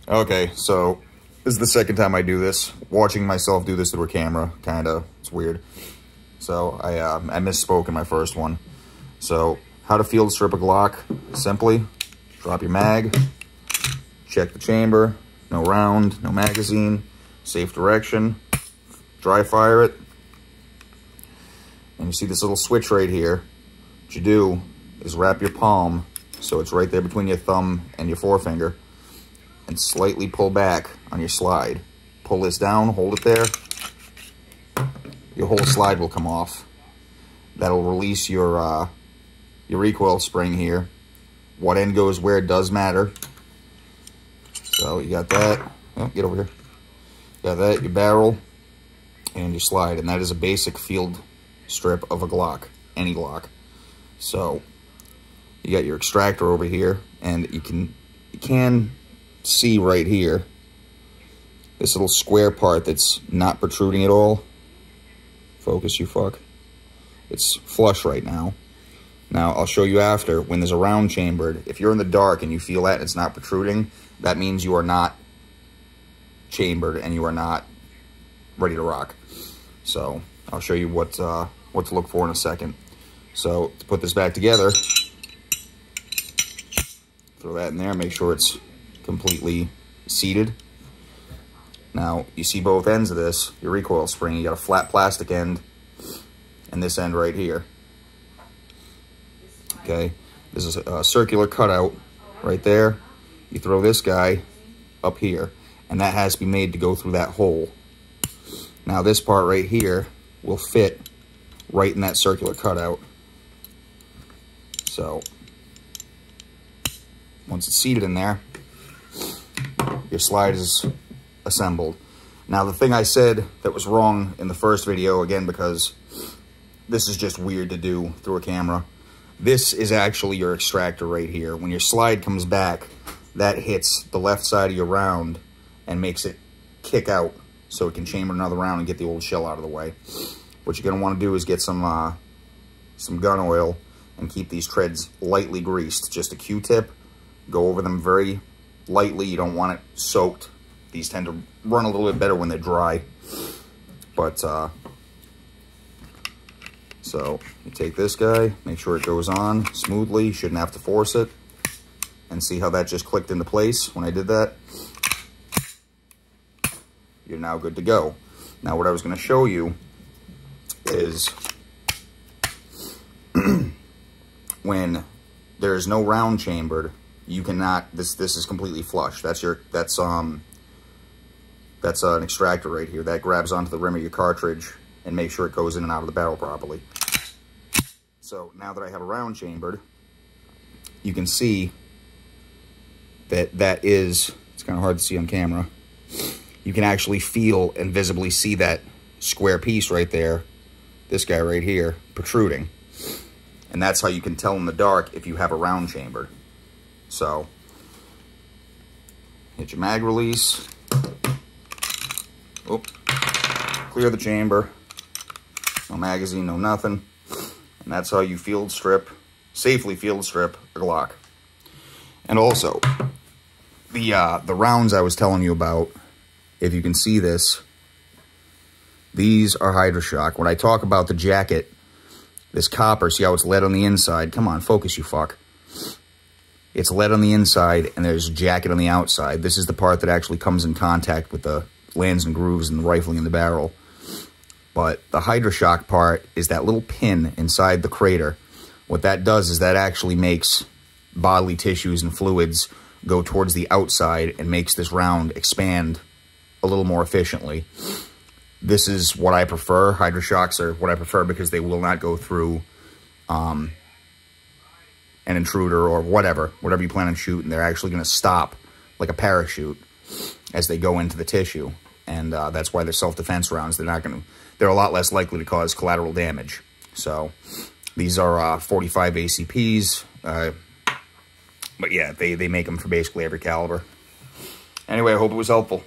Okay, so this is the second time I do this. Watching myself do this through a camera, it's weird. So I misspoke in my first one. So how to field strip a Glock? Simply drop your mag, check the chamber, no round, no magazine, safe direction, dry fire it. And you see this little switch right here. What you do is wrap your palm so it's right there between your thumb and your forefinger, and slightly pull back on your slide. Pull this down, hold it there. Your whole slide will come off. That'll release your recoil spring here. What end goes where does matter. So you got that. Oh, get over here. You got that, your barrel, and your slide. And that is a basic field strip of a Glock, any Glock. So you got your extractor over here, and you can see right here this little square part that's not protruding at all. Focus, you fuck. It's flush right now. Now I'll show you after when there's a round chambered. If you're in the dark and you feel that and it's not protruding, that means you are not chambered and you are not ready to rock. So I'll show you what to look for in a second. So to put this back together, throw that in there, make sure it's completely seated. Now you see both ends of this, your recoil spring. You got a flat plastic end and this end right here. Okay, this is a circular cutout right there. You throw this guy up here, and that has to be made to go through that hole. Now this part right here will fit right in that circular cutout. So once it's seated in there, your slide is assembled. Now the thing I said that was wrong in the first video, again because this is just weird to do through a camera, this is actually your extractor right here. When your slide comes back, that hits the left side of your round and makes it kick out so it can chamber another round and get the old shell out of the way. What you're going to want to do is get some gun oil and keep these treads lightly greased. Just a Q-tip. Go over them very lightly. You don't want it soaked. These tend to run a little bit better when they're dry. But, so you take this guy, make sure it goes on smoothly. You shouldn't have to force it. And see how that just clicked into place when I did that? You're now good to go. Now what I was going to show you is when there's no round chambered, you cannot, this is completely flush. That's an extractor right here. That grabs onto the rim of your cartridge and makes sure it goes in and out of the barrel properly. So now that I have a round chambered, you can see that is, it's kind of hard to see on camera. You can actually feel and visibly see that square piece right there, this guy right here, protruding. And that's how you can tell in the dark if you have a round chambered. So, hit your mag release. Oh, clear the chamber. No magazine, no nothing. And that's how you safely field strip a Glock. And also, the rounds I was telling you about, if you can see this, these are Hydra Shok. When I talk about the jacket, this copper, see how it's lead on the inside? Come on, focus, you fuck. It's lead on the inside, and there's a jacket on the outside. This is the part that actually comes in contact with the lands and grooves and the rifling in the barrel. But the Hydra Shok part is that little pin inside the crater. What that does is that actually makes bodily tissues and fluids go towards the outside and makes this round expand a little more efficiently. This is what I prefer. Hydra Shoks are what I prefer because they will not go through an intruder or whatever you plan on shooting. They're actually going to stop like a parachute as they go into the tissue. And that's why they're self-defense rounds. They're a lot less likely to cause collateral damage. So these are 45 ACPs. But yeah, they make them for basically every caliber. Anyway, I hope it was helpful.